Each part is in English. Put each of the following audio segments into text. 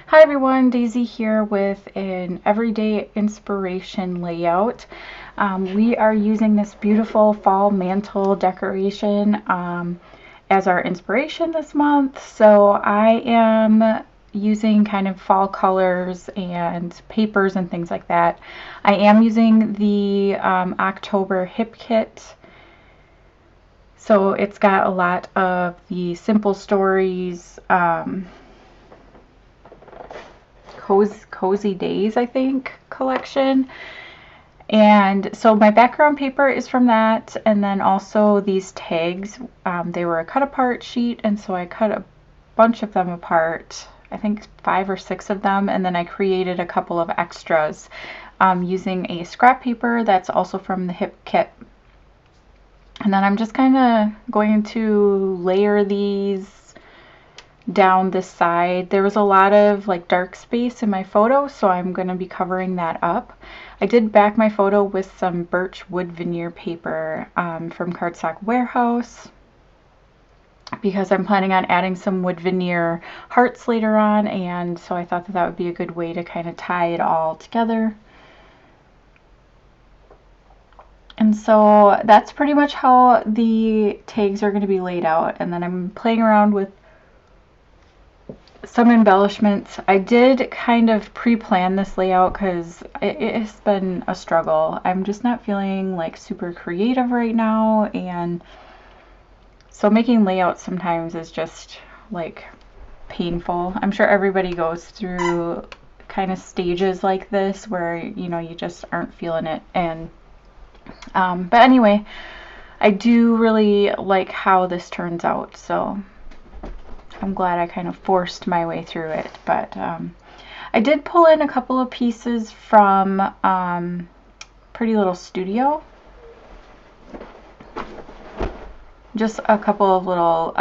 Hi everyone, Daisy here with an everyday inspiration layout. We are using this beautiful fall mantle decoration as our inspiration this month. So I am using kind of fall colors and papers and things like that. I am using the October hip kit. So it's got a lot of the Simple Stories, Cozy Days, I think, collection. And so my background paper is from that, and then also these tags. They were a cut apart sheet, and so I cut a bunch of them apart, I think 5 or 6 of them, and then I created a couple of extras using a scrap paper that's also from the hip kit. And then I'm just kind of going to layer these down this side. There was a lot of like dark space in my photo, so I'm going to be covering that up. I did back my photo with some birch wood veneer paper from Cardstock Warehouse because I'm planning on adding some wood veneer hearts later on, and so I thought that that would be a good way to kind of tie it all together. And so that's pretty much how the tags are going to be laid out, and then I'm playing around with some embellishments. I did kind of pre-plan this layout because it has been a struggle. I'm just not feeling like super creative right now, and so making layouts sometimes is just like painful. I'm sure everybody goes through kind of stages like this where you just aren't feeling it. And but anyway, I do really like how this turns out, so I'm glad I kind of forced my way through it. But I did pull in a couple of pieces from Pretty Little Studio. Just a couple of little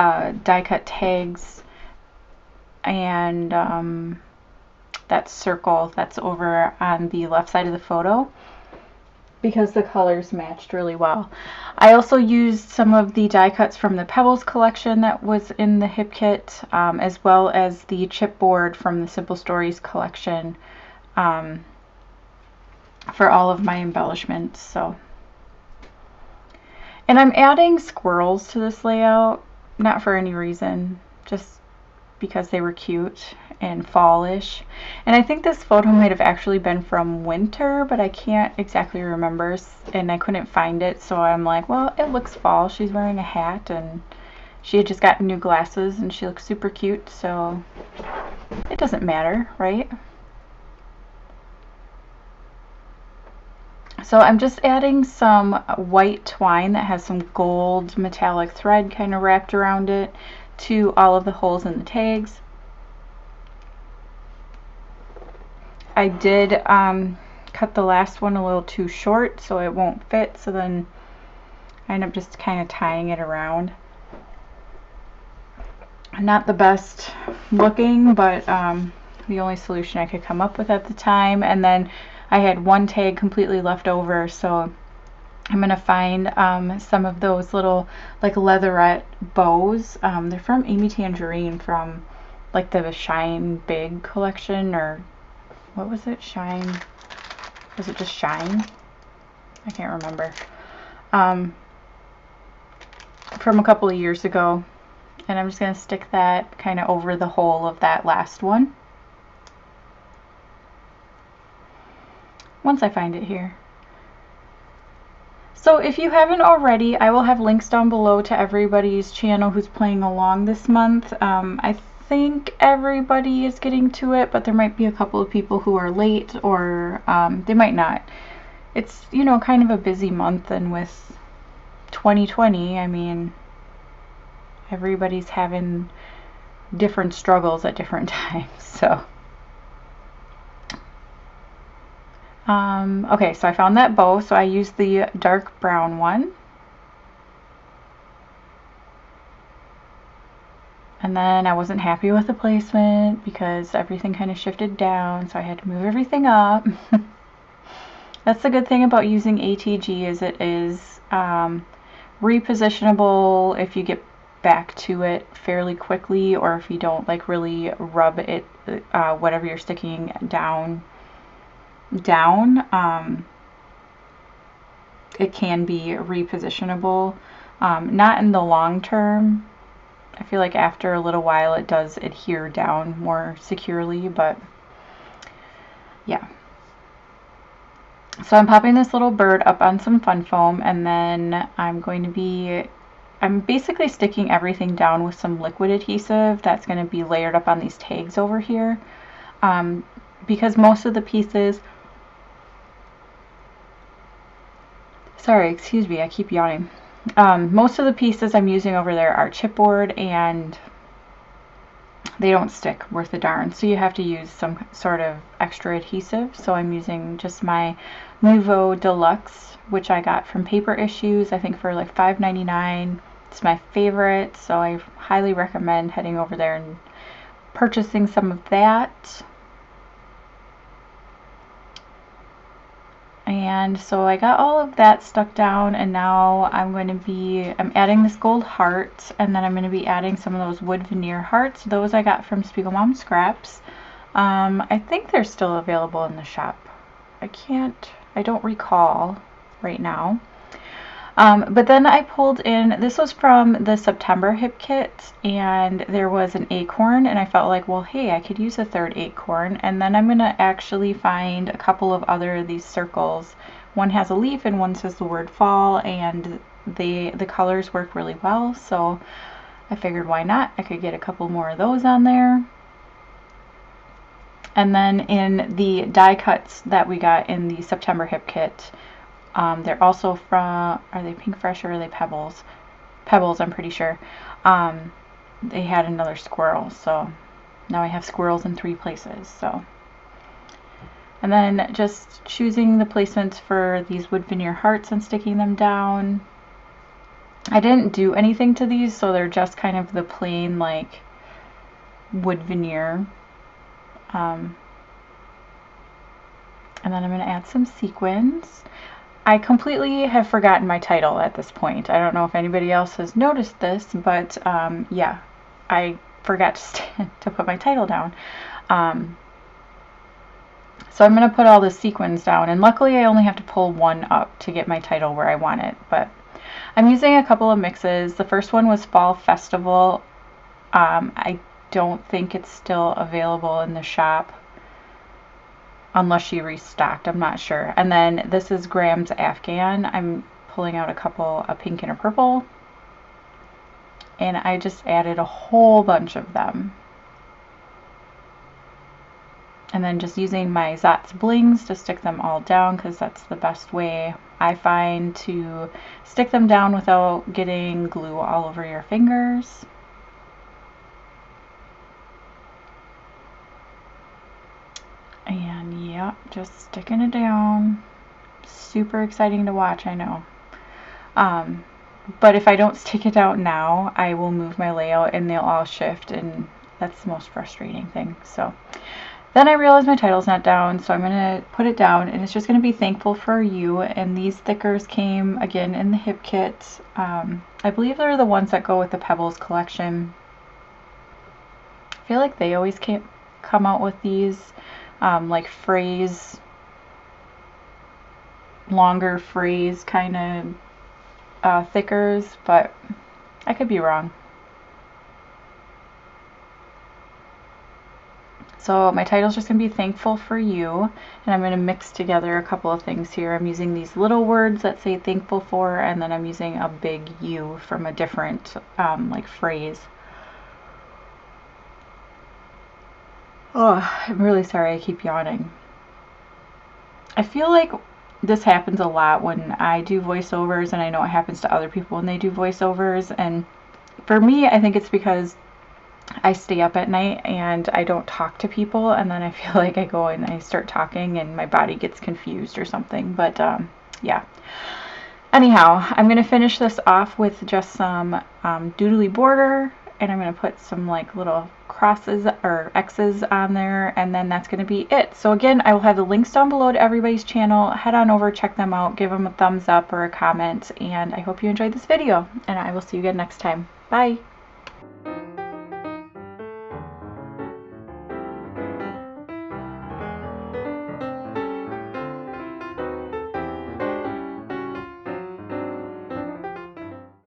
die cut tags and that circle that's over on the left side of the photo, because the colors matched really well. I also used some of the die cuts from the Pebbles collection that was in the hip kit, as well as the chipboard from the Simple Stories collection for all of my embellishments. So, and I'm adding squirrels to this layout, not for any reason, just because they were cute and fallish. And I think this photo might have actually been from winter, but I can't exactly remember, and I couldn't find it, so I'm like, well, it looks fall. She's wearing a hat, and she had just gotten new glasses, and she looks super cute, so it doesn't matter, right? So I'm just adding some white twine that has some gold metallic thread kind of wrapped around it to all of the holes in the tags. I did cut the last one a little too short, so it won't fit, so then I end up just kind of tying it around. Not the best looking, but the only solution I could come up with at the time. And then I had one tag completely left over, so I'm going to find some of those little like leatherette bows. They're from Amy Tangerine, from like the Shine Big collection, or what was it? Shine? Was it just Shine? I can't remember. From a couple of years ago. And I'm just going to stick that kind of over the hole of that last one. Once I find it here. So if you haven't already, I will have links down below to everybody's channel who's playing along this month. I think everybody is getting to it, but there might be a couple of people who are late, or they might not. It's, kind of a busy month, and with 2020, I mean, everybody's having different struggles at different times, so. Okay, so I found that bow, so I used the dark brown one. And then I wasn't happy with the placement because everything kind of shifted down, so I had to move everything up. That's the good thing about using ATG, is it is repositionable if you get back to it fairly quickly, or if you don't like really rub it, whatever you're sticking down, it can be repositionable. Not in the long term. I feel like after a little while it does adhere down more securely, but yeah. So I'm popping this little bird up on some fun foam, and then I'm basically sticking everything down with some liquid adhesive that's going to be layered up on these tags over here. Because most of the pieces, sorry, excuse me, I keep yawning. Most of the pieces I'm using over there are chipboard, and they don't stick worth a darn, so you have to use some sort of extra adhesive. So I'm using just my Nouveau Deluxe, which I got from Paper Issues, I think for like $5.99. It's my favorite, so I highly recommend heading over there and purchasing some of that. And so I got all of that stuck down, and now I'm adding this gold heart, and then I'm going to be adding some of those wood veneer hearts. Those I got from Spiegelmom Scraps. I think they're still available in the shop. I don't recall right now. But then I pulled in, this was from the September hip kit, and there was an acorn, and I felt like, well, hey, I could use a third acorn. And then I'm going to actually find a couple of other of these circles. One has a leaf and one says the word fall, and the colors work really well, so I figured why not? I could get a couple more of those on there. And then in the die cuts that we got in the September hip kit, they're also from, are they Pink Fresh or are they Pebbles? Pebbles, I'm pretty sure. They had another squirrel, so now I have squirrels in 3 places. So, and then just choosing the placements for these wood veneer hearts and sticking them down. I didn't do anything to these, so they're just kind of the plain like wood veneer. And then I'm going to add some sequins. I completely have forgotten my title at this point. I don't know if anybody else has noticed this, but yeah, I forgot to put my title down. So I'm going to put all the sequins down, and luckily I only have to pull one up to get my title where I want it. But I'm using a couple of mixes. The first one was Fall Festival. I don't think it's still available in the shop, unless she restocked, I'm not sure. And then this is Graham's Afghan. I'm pulling out a pink and a purple. And I just added a whole bunch of them. And then just using my Zotz Blings to stick them all down, because that's the best way I find to stick them down without getting glue all over your fingers. And yeah, just sticking it down. Super exciting to watch, I know. But if I don't stick it out now, I will move my layout and they'll all shift, and that's the most frustrating thing. So then I realized my title's not down, so I'm going to put it down, and it's just going to be Thankful for You. And these stickers came again in the hip kit. I believe they're the ones that go with the Pebbles collection. I feel like they always come out with these like longer phrase kind of thickers, but I could be wrong. So my title's just going to be Thankful for You, and I'm going to mix together a couple of things here. I'm using these little words that say thankful for, and then I'm using a big U from a different like phrase. Oh, I'm really sorry I keep yawning. I feel like this happens a lot when I do voiceovers, and I know it happens to other people when they do voiceovers. And for me, I think it's because I stay up at night and I don't talk to people, and then I feel like I go and I start talking and my body gets confused or something. But yeah. Anyhow, I'm going to finish this off with just some doodly border, and I'm going to put some like little crosses or X's on there, and then that's going to be it. So again, I will have the links down below to everybody's channel. Head on over, check them out, give them a thumbs up or a comment, and I hope you enjoyed this video, and I will see you again next time. Bye!